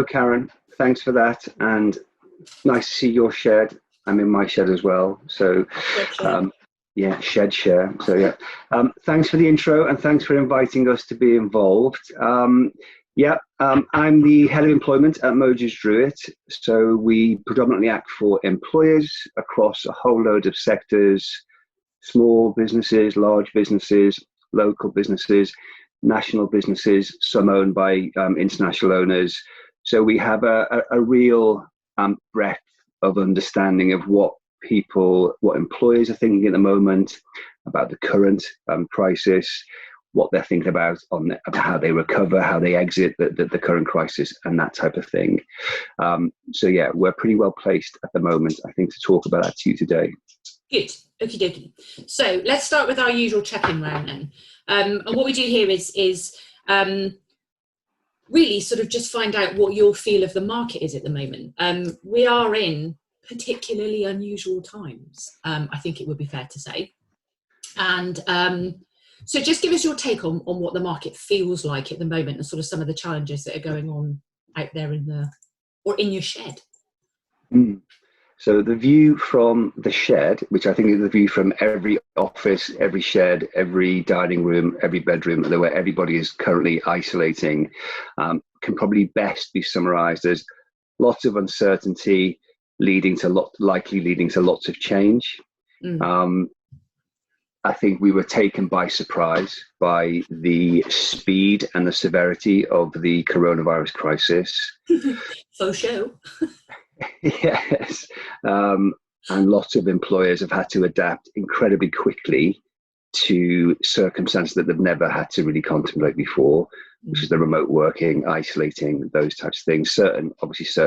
Karen, thanks for that, and nice to see your shed. I'm in my shed as well, so yeah, shed share. So yeah, thanks for the intro, and thanks for inviting us to be involved. I'm the head of employment at Mojers Druitt. So we predominantly act for employers across a whole load of sectors: small businesses, large businesses, local businesses, national businesses, some owned by international owners. So we have a real breadth of understanding of what employers are thinking at the moment about the current crisis, what they're thinking about about how they recover, how they exit the current crisis, and that type of thing. So yeah, we're pretty well placed at the moment, I think, to talk about that to you today. Good. Okie dokie. So let's start with our usual check-in round then. And what we do here is really sort of just find out what your feel of the market is at the moment. We are in particularly unusual times, I think it would be fair to say. And so just give us your take on what the market feels like at the moment and sort of some of the challenges that are going on out there in your shed. So the view from the shed, which I think is the view from every office, every shed, every dining room, every bedroom, where everybody is currently isolating, can probably best be summarized as lots of uncertainty likely leading to lots of change. I think we were taken by surprise by the speed and the severity of the coronavirus crisis. For sure. Yes. And lots of employers have had to adapt incredibly quickly to circumstances that they've never had to really contemplate before, which is the remote working, isolating, those types of things. Certain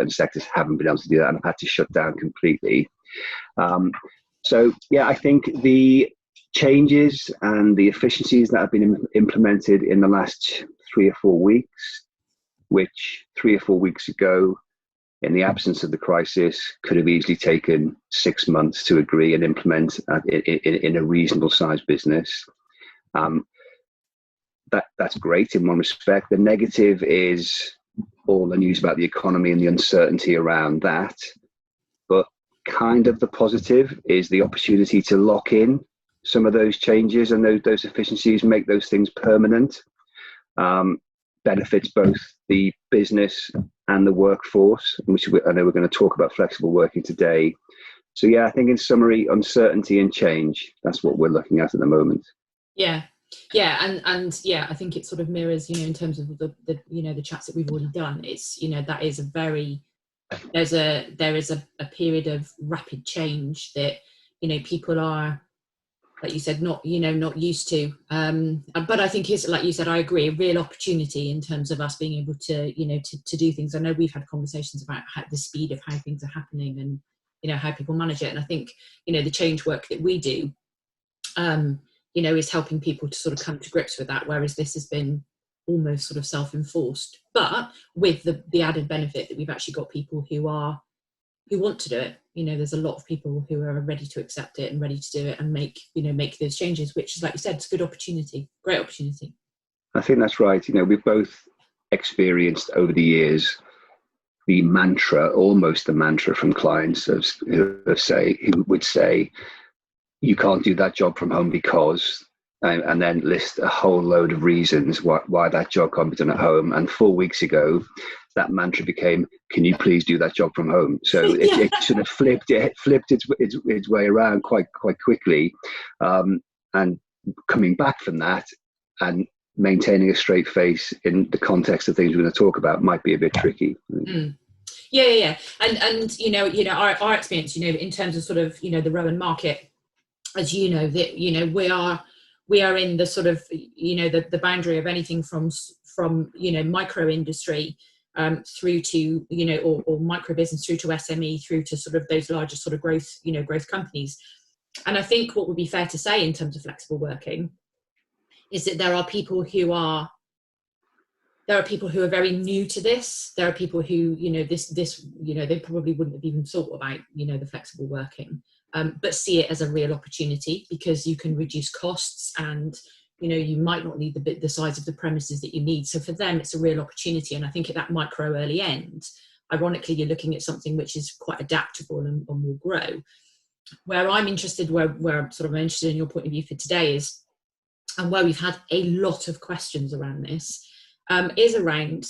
sectors haven't been able to do that and have had to shut down completely. So yeah, I think the changes and the efficiencies that have been implemented in the last 3 or 4 weeks, which 3 or 4 weeks ago, in the absence of the crisis, could have easily taken 6 months to agree and implement in a reasonable sized business. That's great in one respect. The negative is all the news about the economy and the uncertainty around that. But kind of the positive is the opportunity to lock in some of those changes and those efficiencies, make those things permanent. Benefits both the business and the workforce, which I know we're going to talk about flexible working today. So yeah, I think in summary, uncertainty and change, that's what we're looking at the moment. Yeah, and yeah, I think it sort of mirrors, in terms of the chats that we've already done. It's, that is there is a period of rapid change that, people are, like you said, not used to. But I think it's, like you said, I agree, a real opportunity in terms of us being able to, to do things. I know we've had conversations about the speed of how things are happening and, how people manage it. And I think, the change work that we do, is helping people to sort of come to grips with that. Whereas this has been almost sort of self-enforced, but with the added benefit that we've actually got people who want to do it. There's a lot of people who are ready to accept it and ready to do it and make those changes, which is, like you said, it's a good opportunity, great opportunity. I think that's right. We've both experienced over the years almost the mantra from clients who would say, you can't do that job from home because, and then list a whole load of reasons why that job can't be done at home. And 4 weeks ago, that mantra became, can you please do that job from home? So it sort of flipped its way around quite quickly. And coming back from that and maintaining a straight face in the context of things we're going to talk about might be a bit tricky. Yeah. And our experience, in terms of sort of, the Rowan market, as that, we are in the sort of, the boundary of anything from micro industry through to, or micro business through to SME, through to sort of those larger sort of growth companies. And I think what would be fair to say in terms of flexible working is that there are people who are very new to this. There are people who, they probably wouldn't have even thought about, the flexible working, but see it as a real opportunity because you can reduce costs and, you might not need the size of the premises that you need. So for them, it's a real opportunity. And I think at that micro early end, ironically, you're looking at something which is quite adaptable and will grow. Where I'm interested, where I'm sort of interested in your point of view for today is, and where we've had a lot of questions around this, is around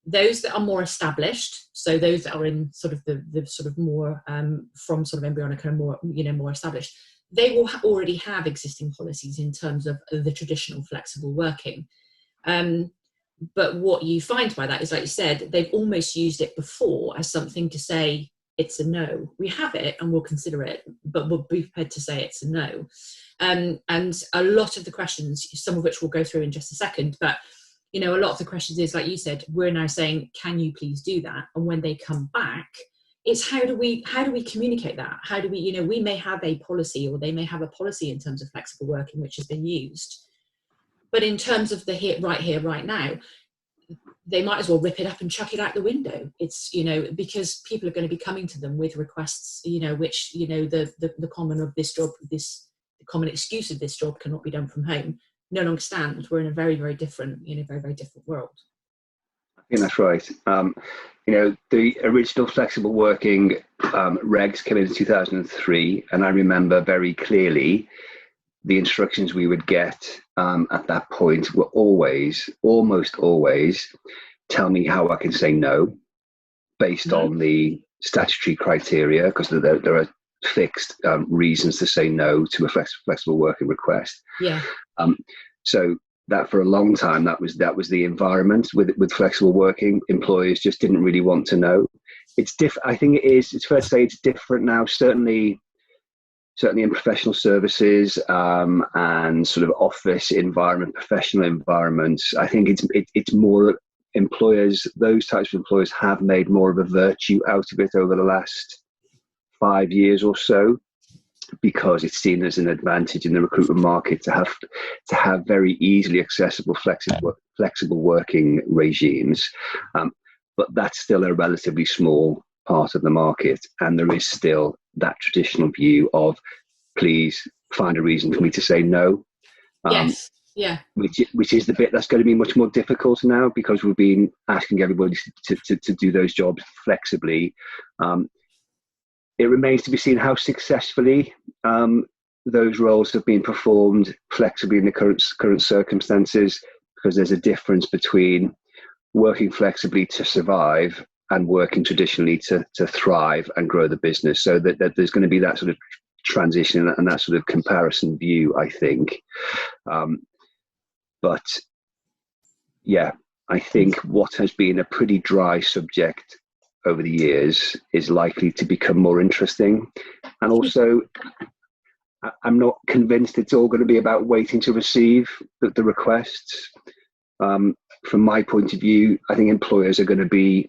those that are more established. So those that are in sort of the sort of more from sort of embryonic and more, more established, they will already have existing policies in terms of the traditional flexible working. But what you find by that is, like you said, they've almost used it before as something to say, it's a no. We have it and we'll consider it, but we'll be prepared to say it's a no. And a lot of the questions, some of which we'll go through in just a second, but a lot of the questions is, like you said, we're now saying, can you please do that? And when they come back, it's how do we communicate that? How do we, we may have a policy, or they may have a policy in terms of flexible working which has been used, but in terms of the here, right now, they might as well rip it up and chuck it out the window. It's, because people are going to be coming to them with requests, which, the common of this job, the common excuse of this job cannot be done from home, no longer stands. We're in a very, very different, very, very different world. I think that's right. The original flexible working regs came in 2003, and I remember very clearly the instructions we would get at that point were almost always, tell me how I can say no based on the statutory criteria, because there are fixed reasons to say no to a flexible working request. Yeah. So that for a long time, that was the environment with flexible working. Employers just didn't really want to know. It's I think it's fair to say it's different now, certainly in professional services and sort of office environment, professional environments. I think it's more employers, those types of employers have made more of a virtue out of it over the last 5 years or so, because it's seen as an advantage in the recruitment market to have very easily accessible flexible working regimes. But that's still a relatively small part of the market, and there is still that traditional view of, please find a reason for me to say no. Yes. Yeah. Which is the bit that's going to be much more difficult now, because we've been asking everybody to do those jobs flexibly. It remains to be seen how successfully those roles have been performed flexibly in the current circumstances, because there's a difference between working flexibly to survive and working traditionally to thrive and grow the business. So that there's going to be that sort of transition and that sort of comparison view, I think. But yeah, I think what has been a pretty dry subject over the years is likely to become more interesting. And also, I'm not convinced it's all going to be about waiting to receive the requests. From my point of view, I think employers are going to be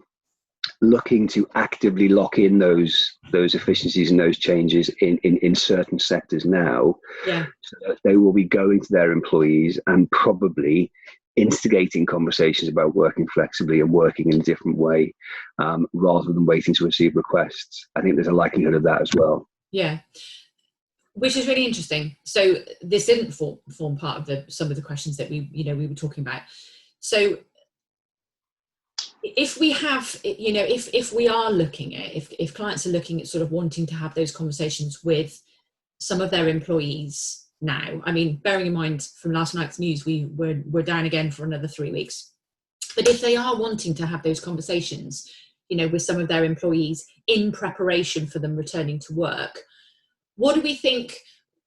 looking to actively lock in those efficiencies and those changes in certain sectors now. Yeah. So that they will be going to their employees and probably instigating conversations about working flexibly and working in a different way, rather than waiting to receive requests. I think there's a likelihood of that as well. Yeah, which is really interesting. So this didn't form part of some of the questions that we were talking about. So if we have, if we are looking at, if clients are looking at sort of wanting to have those conversations with some of their employees now, I mean, bearing in mind from last night's news, we're down again for another 3 weeks. But if they are wanting to have those conversations, with some of their employees in preparation for them returning to work, what do we think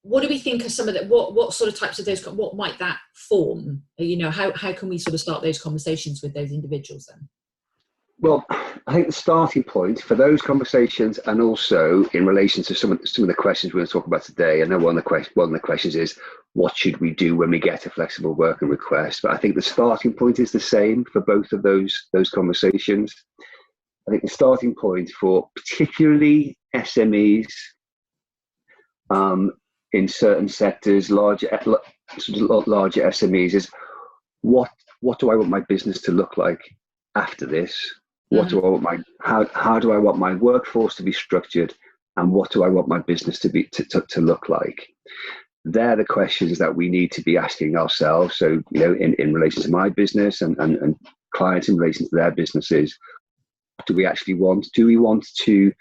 are some of the, what sort of types of those, what might that form? How can we sort of start those conversations with those individuals then? Well, I think the starting point for those conversations, and also in relation to some of the questions we're going to talk about today, I know one of the questions is, what should we do when we get a flexible working request? But I think the starting point is the same for both of those conversations. I think the starting point for particularly SMEs in certain sectors, larger SMEs, is what do I want my business to look like after this? What do I want how do I want my workforce to be structured, and what do I want my business to look like? they're the questions that we need to be asking ourselves. So, in relation to my business and clients in relation to their businesses, do we actually want? Do we want to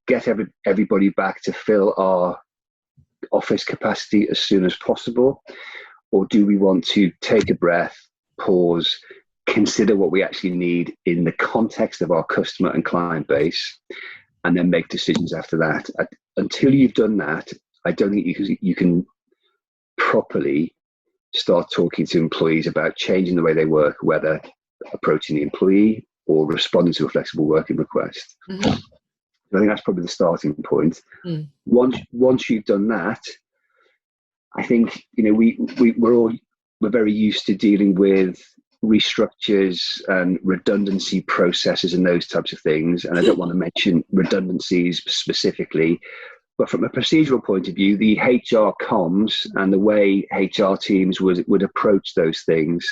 get everybody back to fill our office capacity as soon as possible? Or do we want to take a breath, pause, consider what we actually need in the context of our customer and client base, and then make decisions after that? Until you've done that, I don't think you can properly start talking to employees about changing the way they work, whether approaching the employee or responding to a flexible working request. Mm-hmm. I think that's probably the starting point. Once you've done that, I think we're very used to dealing with restructures and redundancy processes and those types of things. And I don't want to mention redundancies specifically, but from a procedural point of view, the HR comms and the way HR teams would approach those things,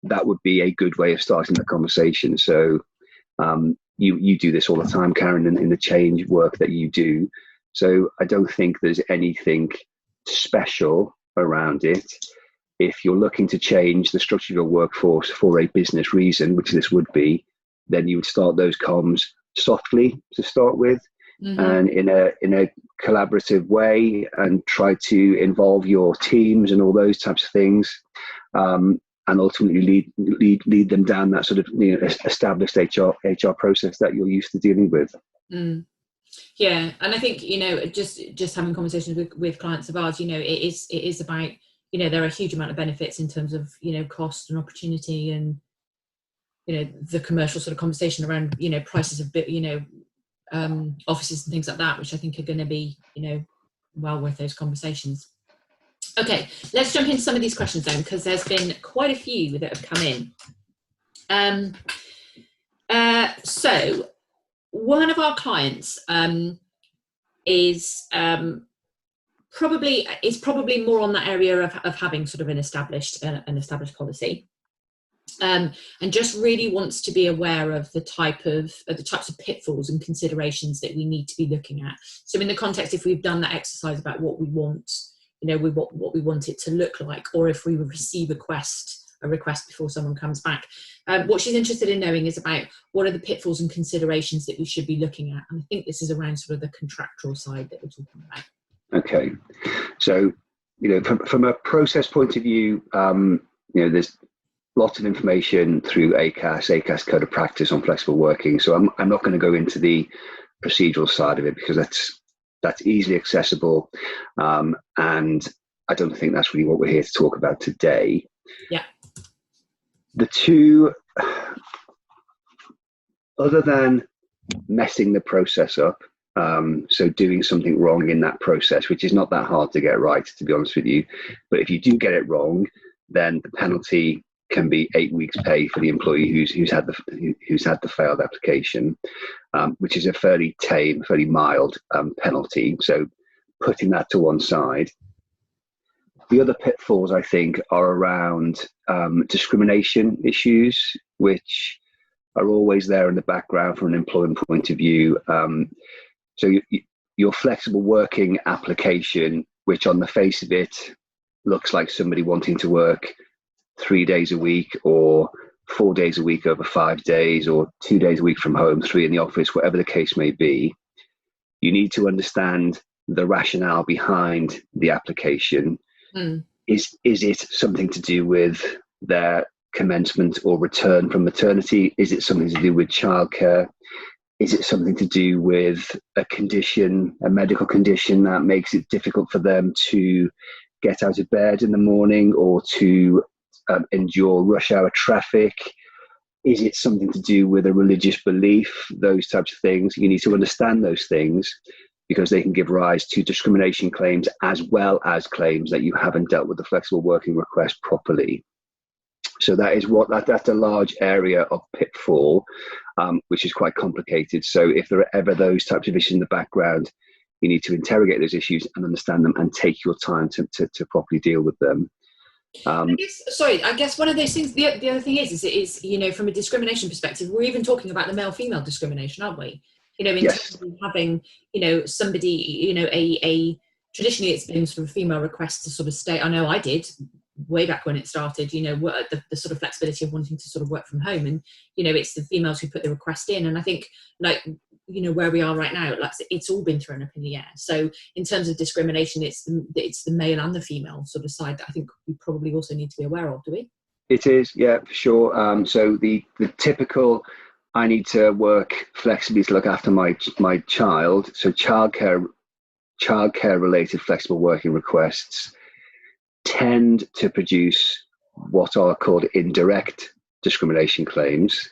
that would be a good way of starting the conversation. So you do this all the time, Karen, in the change work that you do. So I don't think there's anything special around it. If you're looking to change the structure of your workforce for a business reason, which this would be, then you would start those comms softly to start with, and in a collaborative way, and try to involve your teams and all those types of things, and ultimately lead them down that sort of established HR process that you're used to dealing with. Yeah, and I think just having conversations with clients of ours, it is about there are a huge amount of benefits in terms of cost and opportunity, and the commercial sort of conversation around prices of offices and things like that, which I think are going to be well worth those conversations. Okay, let's jump into some of these questions then, because there's been quite a few that have come in. So one of our clients is probably more on that area of having sort of an established policy, and just really wants to be aware of the types of pitfalls and considerations that we need to be looking at. So in the context, if we've done that exercise about what we want, what we want it to look like, or if we receive a request before someone comes back, what she's interested in knowing is about what are the pitfalls and considerations that we should be looking at. And I think this is around sort of the contractual side that we're talking about. Okay, so from a process point of view, there's lots of information through ACAS Code of Practice on flexible working. So I'm not going to go into the procedural side of it, because that's easily accessible, and I don't think that's really what we're here to talk about today. Yeah. The two, other than messing the process up, so doing something wrong in that process, which is not that hard to get right, to be honest with you, but if you do get it wrong, then the penalty can be 8 weeks' pay for the employee who's had the failed application, which is a fairly tame, fairly mild penalty. So putting that to one side. The other pitfalls, I think, are around discrimination issues, which are always there in the background from an employment point of view. So your flexible working application, which on the face of it looks like somebody wanting to work 3 days a week, or 4 days a week over 5 days, or 2 days a week from home, 3 in the office, whatever the case may be, you need to understand the rationale behind the application. Is it something to do with their commencement or return from maternity? Is it something to do with childcare? Is it something to do with a condition, a medical condition that makes it difficult for them to get out of bed in the morning, or to endure rush hour traffic? Is it something to do with a religious belief? Those types of things. You need to understand those things, because they can give rise to discrimination claims, as well as claims that you haven't dealt with the flexible working request properly. So that's a large area of pitfall, which is quite complicated. So if there are ever those types of issues in the background, you need to interrogate those issues and understand them, and take your time to properly deal with them. I guess one of those things, the other thing is from a discrimination perspective, we're even talking about the male-female discrimination, aren't we? In yes. terms of having, somebody, a traditionally it's been sort of female requests to sort of stay. I know I did way back when it started, you know, the sort of flexibility of wanting to sort of work from home, and, you know, it's the females who put the request in. And I think, like, you know, where we are right now, like, it's all been thrown up in the air. So in terms of discrimination, it's the male and the female sort of side that I think we probably also need to be aware of, do we? It is, yeah, for sure. So the typical, I need to work flexibly to look after my child. So childcare related flexible working requests tend to produce what are called indirect discrimination claims,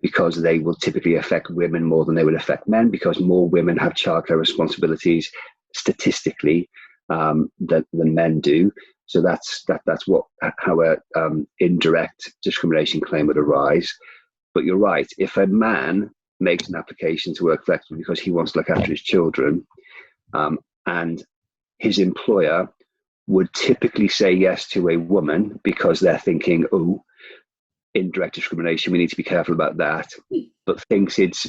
because they will typically affect women more than they will affect men, because more women have childcare responsibilities statistically than men do. So that's how a indirect discrimination claim would arise. But you're right, if a man makes an application to work flexibly because he wants to look after his children, and his employer would typically say yes to a woman because they're thinking, oh, indirect discrimination, we need to be careful about that, but thinks it's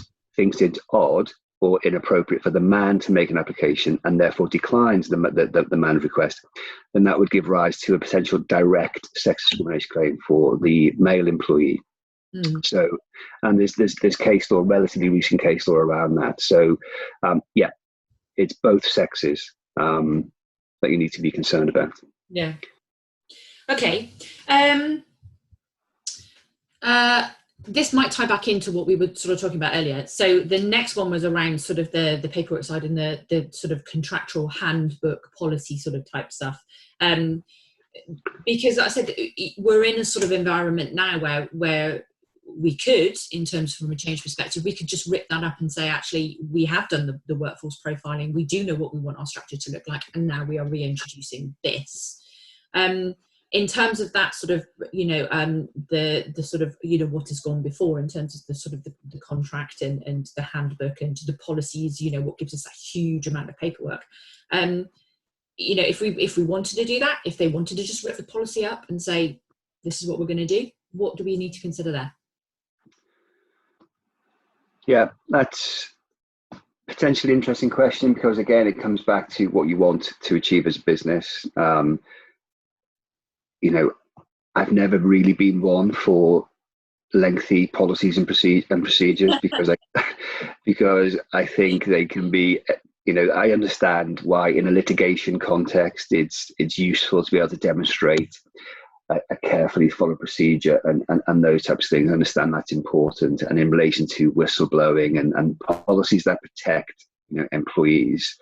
odd or inappropriate for the man to make an application and therefore declines the man's request, then that would give rise to a potential direct sex discrimination claim for the male employee. So, and there's case law, relatively recent case law around that. So, yeah, it's both sexes that you need to be concerned about. Yeah. Okay. This might tie back into what we were sort of talking about earlier. So the next one was around sort of the paperwork side and the sort of contractual handbook policy sort of type stuff. Because I said we're in a sort of environment now where we could, in terms from a change perspective, we could just rip that up and say, actually, we have done the workforce profiling. We do know what we want our structure to look like, and now we are reintroducing this. In terms of that sort of, you know, the sort of, you know, what has gone before in terms of the sort of the contract and the handbook and the policies, you know, what gives us that huge amount of paperwork. You know, if we wanted to do that, if they wanted to just rip the policy up and say, this is what we're going to do, what do we need to consider there? Yeah, that's potentially an interesting question, because again, it comes back to what you want to achieve as a business. You know, I've never really been one for lengthy policies and procedures because I think they can be, you know, I understand why in a litigation context it's useful to be able to demonstrate a carefully followed procedure and those types of things. I understand that's important. And in relation to whistleblowing and policies that protect, you know, employees,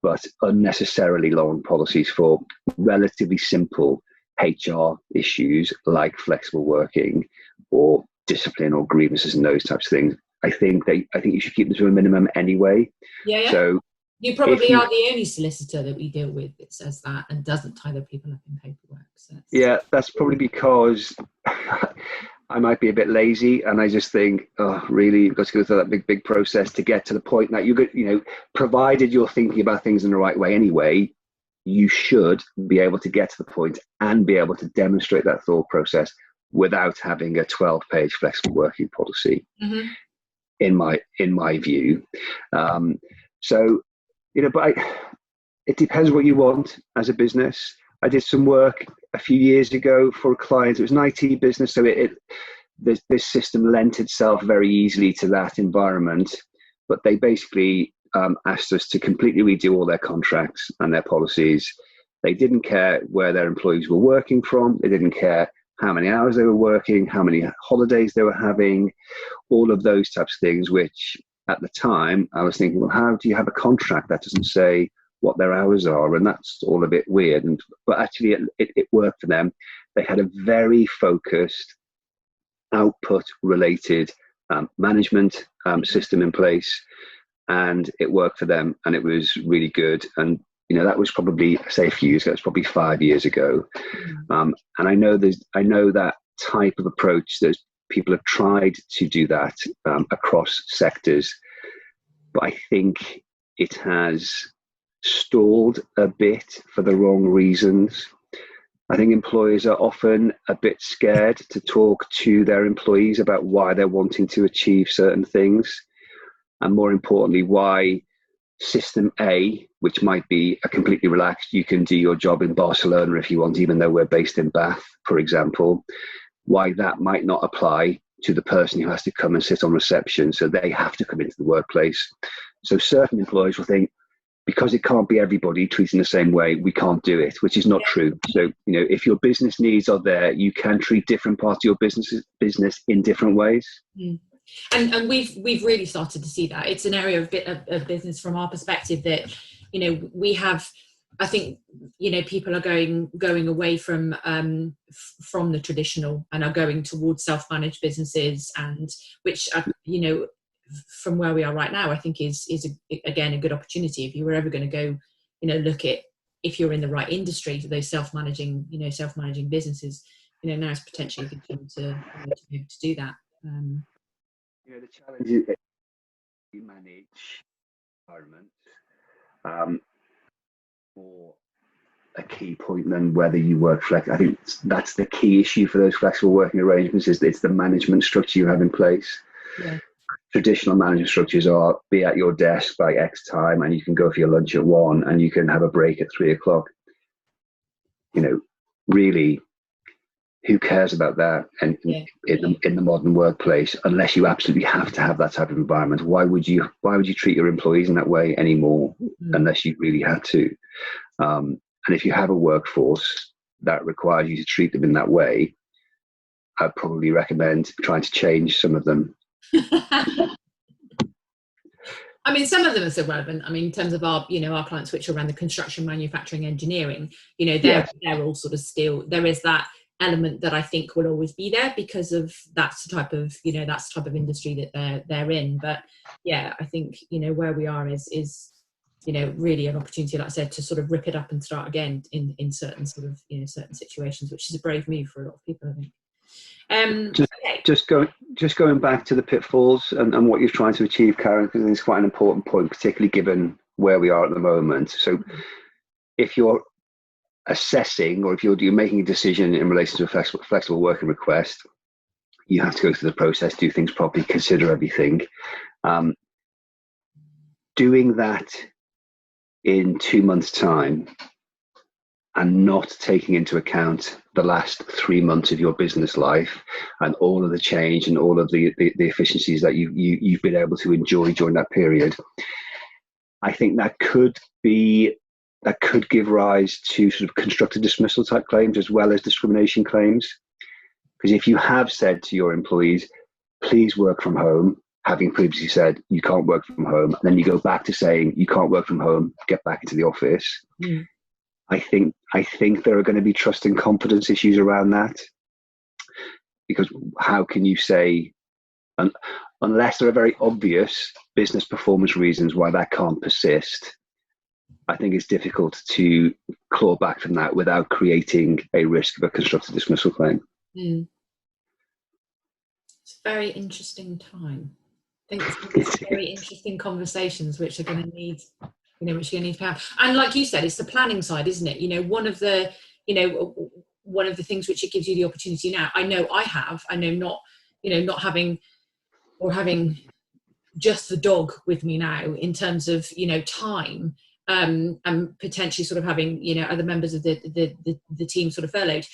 but unnecessarily long policies for relatively simple HR issues like flexible working or discipline or grievances and those types of things, I think you should keep them to a minimum anyway. Yeah. So you probably are the only solicitor that we deal with that says that and doesn't tie the people up in paperwork. So yeah, that's probably because I might be a bit lazy, and I just think, oh, really, you've got to go through that big process to get to the point that you know, provided you're thinking about things in the right way anyway, you should be able to get to the point and be able to demonstrate that thought process without having a 12-page flexible working policy. Mm-hmm. in my view. So, you know, but it depends what you want as a business. I did some work a few years ago for a client. It was an IT business, so this system lent itself very easily to that environment. But they basically asked us to completely redo all their contracts and their policies. They didn't care where their employees were working from. They didn't care how many hours they were working, how many holidays they were having, all of those types of things, which at the time I was thinking, well, how do you have a contract that doesn't say what their hours are? And that's all a bit weird. But actually it worked for them. They had a very focused output related management system in place, and it worked for them, and it was really good. And you know, that was probably, say, a few years ago. It's probably 5 years ago. And I know that type of approach. There's people have tried to do that across sectors, but I think it has stalled a bit for the wrong reasons. I think employers are often a bit scared to talk to their employees about why they're wanting to achieve certain things, and more importantly, why system A, which might be a completely relaxed, you can do your job in Barcelona if you want, even though we're based in Bath, for example, why that might not apply to the person who has to come and sit on reception. So they have to come into the workplace. So certain employers will think, because it can't be everybody treating the same way, we can't do it, which is not true. So, if your business needs are there, you can treat different parts of your business in different ways. Mm. And we've really started to see that. It's an area of business from our perspective that, we have, I think, people are going away from the traditional and are going towards self-managed businesses, and which, from where we are right now, I think is again a good opportunity. If you were ever going to go, look at if you're in the right industry for those self-managing businesses, now is potentially a good time to be able to do that. The challenge is that you manage environment more a key point than whether you work flex. I think that's the key issue for those flexible working arrangements, is that it's the management structure you have in place. Yeah. Traditional management structures are be at your desk by X time, and you can go for your lunch at 1, and you can have a break at 3 o'clock. Really, who cares about that? And in the modern workplace, unless you absolutely have to have that type of environment, why would you treat your employees in that way anymore? Unless you really had to. And if you have a workforce that requires you to treat them in that way, I'd probably recommend trying to change some of them. I mean, some of them are still relevant. I mean, in terms of our clients, which are around the construction, manufacturing, engineering, they're all sort of still, there is that element that I think will always be there because of that's the type of industry that they're in. But yeah, I think, where we are is really an opportunity, like I said, to sort of rip it up and start again in certain sort of, certain situations, which is a brave move for a lot of people, I think. Just going back to the pitfalls and what you're trying to achieve, Karen, because I think it's quite an important point, particularly given where we are at the moment. So if you're assessing, or if you're making a decision in relation to a flexible working request, you have to go through the process, do things properly, consider everything. Doing that in 2 months' time and not taking into account the last 3 months of your business life and all of the change and all of the efficiencies that you've been able to enjoy during that period, I think that could give rise to sort of constructive dismissal type claims as well as discrimination claims. Because if you have said to your employees, please work from home, having previously said you can't work from home, and then you go back to saying you can't work from home, get back into the office, I think there are going to be trust and confidence issues around that. Because how can you say, unless there are very obvious business performance reasons why that can't persist, I think it's difficult to claw back from that without creating a risk of a constructive dismissal claim. It's a very interesting time. I think it's very interesting conversations which are going to need, which you're going to need to have. And like you said, it's the planning side, isn't it? One of the things which it gives you the opportunity now. I know not having just the dog with me now in terms of, time, and potentially sort of having, other members of the team sort of furloughed.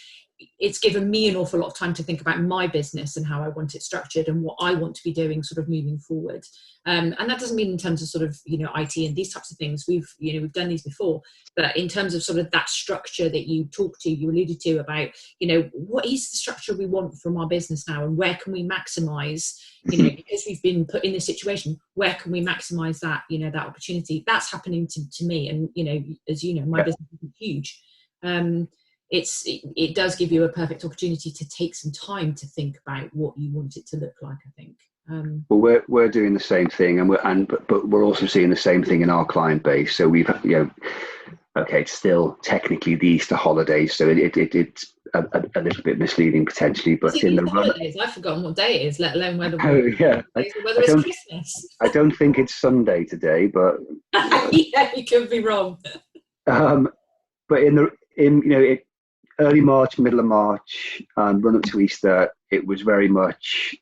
It's given me an awful lot of time to think about my business and how I want it structured and what I want to be doing sort of moving forward. And that doesn't mean in terms of sort of, IT and these types of things. We've done these before, but in terms of sort of that structure that you alluded to about, what is the structure we want from our business now, and where can we maximize, because we've been put in this situation, where can we maximize that, that opportunity? That's happening to me. And, as my business is huge. It does give you a perfect opportunity to take some time to think about what you want it to look like, I think. Well, we're doing the same thing, but we're also seeing the same thing in our client base. So we've, it's still technically the Easter holidays, so it's a little bit misleading potentially. But in the holidays, I've forgotten what day it is, let alone whether it's Christmas. I don't think it's Sunday today, but yeah, you could be wrong. But early March, middle of March, run up to Easter, it was very much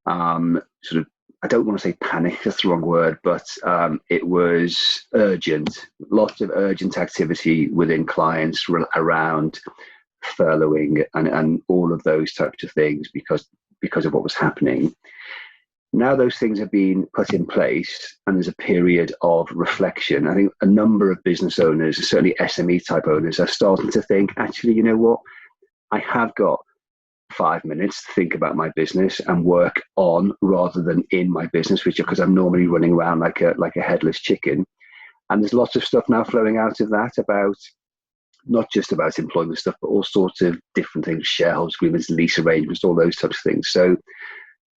sort of I don't want to say panic, that's the wrong word, but it was urgent, lots of urgent activity within clients around furloughing and all of those types of things because of what was happening. Now those things have been put in place and there's a period of reflection. I think a number of business owners, certainly SME type owners, are starting to think, actually, you know what? I have got 5 minutes to think about my business and work on rather than in my business, which because I'm normally running around like a headless chicken. And there's lots of stuff now flowing out of that about not just about employment stuff, but all sorts of different things, shareholders agreements, lease arrangements, all those types of things. So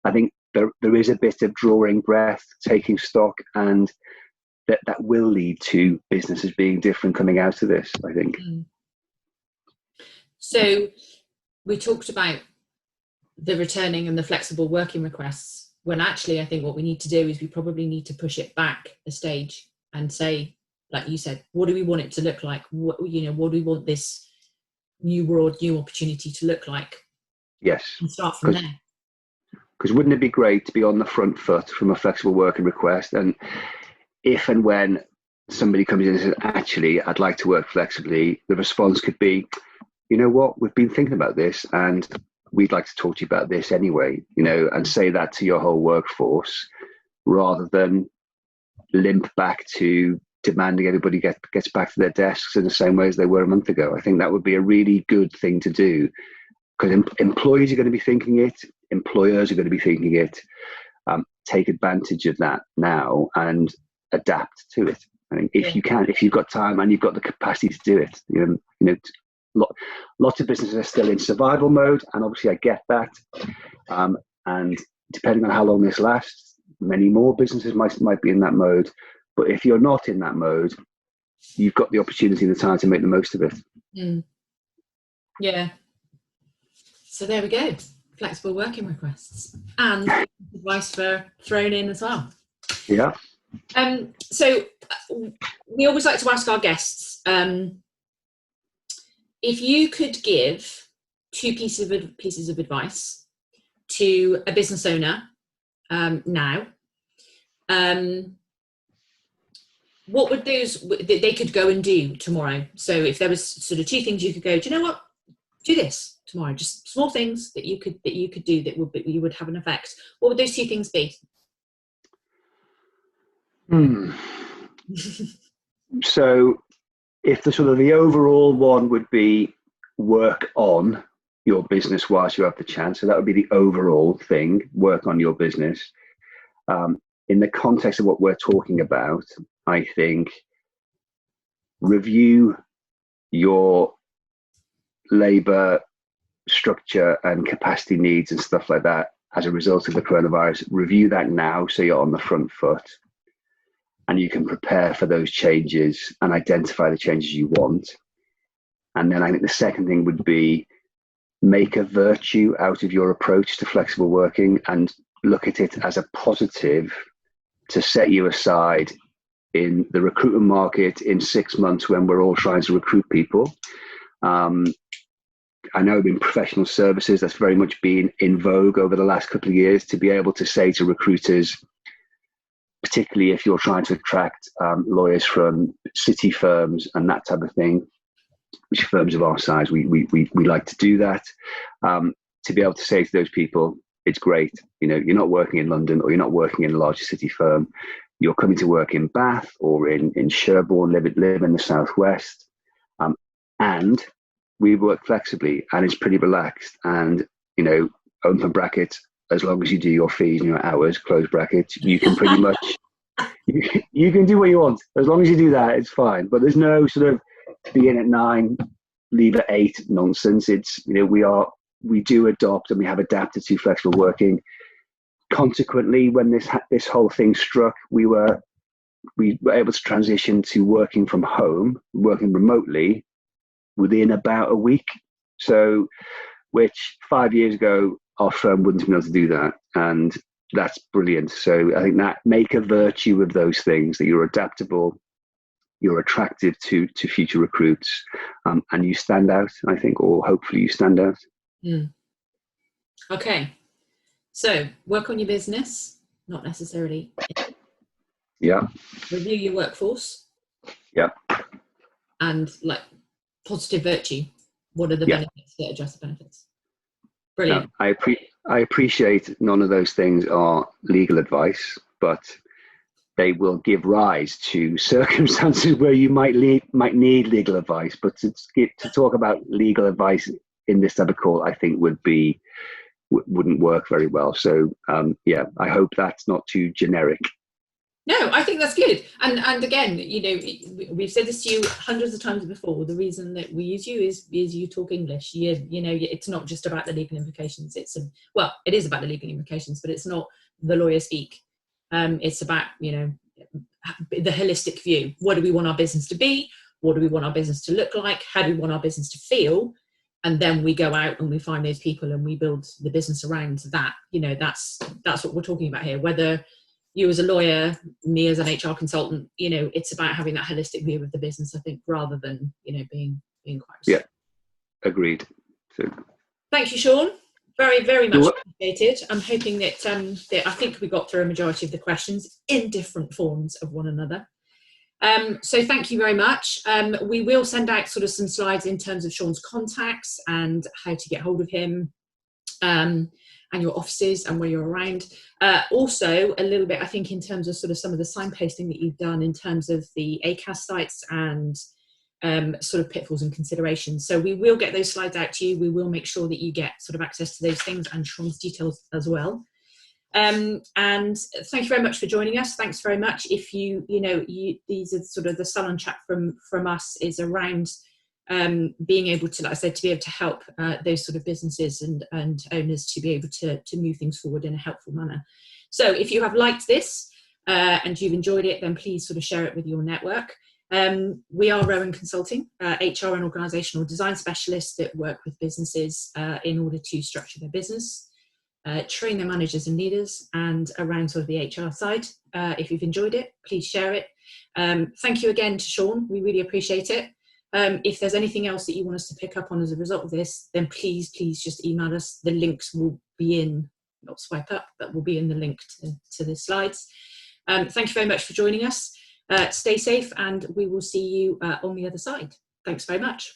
I think there is a bit of drawing breath, taking stock, and that will lead to businesses being different coming out of this, I think. So we talked about the returning and the flexible working requests, when actually I think what we need to do is we probably need to push it back a stage and say, like you said, what do we want it to look like? What do we want this new world, new opportunity to look like? Yes. And start from there. Because wouldn't it be great to be on the front foot from a flexible working request? And if and when somebody comes in and says, actually, I'd like to work flexibly, the response could be, you know what, we've been thinking about this and we'd like to talk to you about this anyway, and say that to your whole workforce rather than limp back to demanding everybody gets back to their desks in the same way as they were a month ago. I think that would be a really good thing to do because employees are going to be thinking it, employers are going to be thinking it. Take advantage of that now and adapt to it. I think if you can, if you've got time and you've got the capacity to do it, lots of businesses are still in survival mode, and obviously I get that. And depending on how long this lasts, many more businesses might be in that mode. But if you're not in that mode, you've got the opportunity and the time to make the most of it. Yeah. So there we go. Flexible working requests and advice for thrown in as well. Yeah. So we always like to ask our guests, if you could give 2 pieces of advice to a business owner now, what would they could go and do tomorrow? So if there was sort of 2 things you could go, do you know what? Do this tomorrow. Just small things that you could do that you would have an effect. What would those 2 things be? So if the overall one would be work on your business whilst you have the chance, so that would be the overall thing, work on your business. In the context of what we're talking about, I think review your labor structure and capacity needs and stuff like that as a result of the coronavirus. Review that now so you're on the front foot and you can prepare for those changes and identify the changes you want. And then I think the second thing would be make a virtue out of your approach to flexible working and look at it as a positive to set you aside in the recruitment market in 6 months when we're all trying to recruit people. I know in professional services, that's very much been in vogue over the last couple of years, to be able to say to recruiters, particularly if you're trying to attract lawyers from city firms and that type of thing, which firms of our size, we like to do that, to be able to say to those people, it's great, you're not working in London or you're not working in a larger city firm, you're coming to work in Bath or in Sherborne, live in the southwest, and we work flexibly and it's pretty relaxed, and open brackets, as long as you do your fees and your hours, close brackets, you can pretty much you can do what you want as long as you do that, it's fine. But there's no sort of be in at 9, leave at 8 nonsense. It's we do adopt and we have adapted to flexible working. Consequently, when this whole thing struck, we were able to transition to working from home, working remotely within about a week. So, which 5 years ago, our firm wouldn't have been able to do that. And that's brilliant. So I think that make a virtue of those things, that you're adaptable, you're attractive to future recruits, and you stand out, I think, or hopefully you stand out. Okay. So work on your business, not necessarily. Yeah. Review your workforce. Yeah. And like positive virtue. What are the Yeah. benefits that adjust the benefits? Brilliant. No, I appreciate none of those things are legal advice, but they will give rise to circumstances where you might need legal advice. But to talk about legal advice in this type of call, I think wouldn't work very well. So yeah, I hope that's not too generic. No, I think that's good. And again, you know, we've said this to you hundreds of times before. The reason that we use you is you talk English. You know, it's not just about the legal implications. Well, it is about the legal implications, but it's not the lawyer speak. It's about, you know, the holistic view. What do we want our business to be? What do we want our business to look like? How do we want our business to feel? And then we go out and we find those people and we build the business around that. You know, that's what we're talking about here. Whether you as a lawyer, me as an HR consultant, you know, it's about having that holistic view of the business, I think, rather than, you know, being quite restricted. Yeah, agreed. So, thank you, Sean. Very, very much appreciated. I'm hoping that, I think we got through a majority of the questions in different forms of one another. So thank you very much. We will send out sort of some slides in terms of Sean's contacts and how to get hold of him. And your offices and where you're around. Also, a little bit, I think, in terms of sort of some of the signposting that you've done in terms of the ACAS sites and sort of pitfalls and considerations. So we will get those slides out to you. We will make sure that you get sort of access to those things and Sean's details as well. And thank you very much for joining us. Thanks very much. If these are sort of the salon chat from us is around being able to, like I said, to be able to help those sort of businesses and owners to be able to move things forward in a helpful manner. So if you have liked this and you've enjoyed it, then please sort of share it with your network. We are Rowan Consulting, HR and organisational design specialists that work with businesses in order to structure their business, train their managers and leaders, and around sort of the HR side. If you've enjoyed it, please share it. Thank you again to Sean. We really appreciate it. If there's anything else that you want us to pick up on as a result of this, then please just email us. The links will be in, not swipe up, but will be in the link to the slides. Thank you very much for joining us. Stay safe and we will see you on the other side. Thanks very much.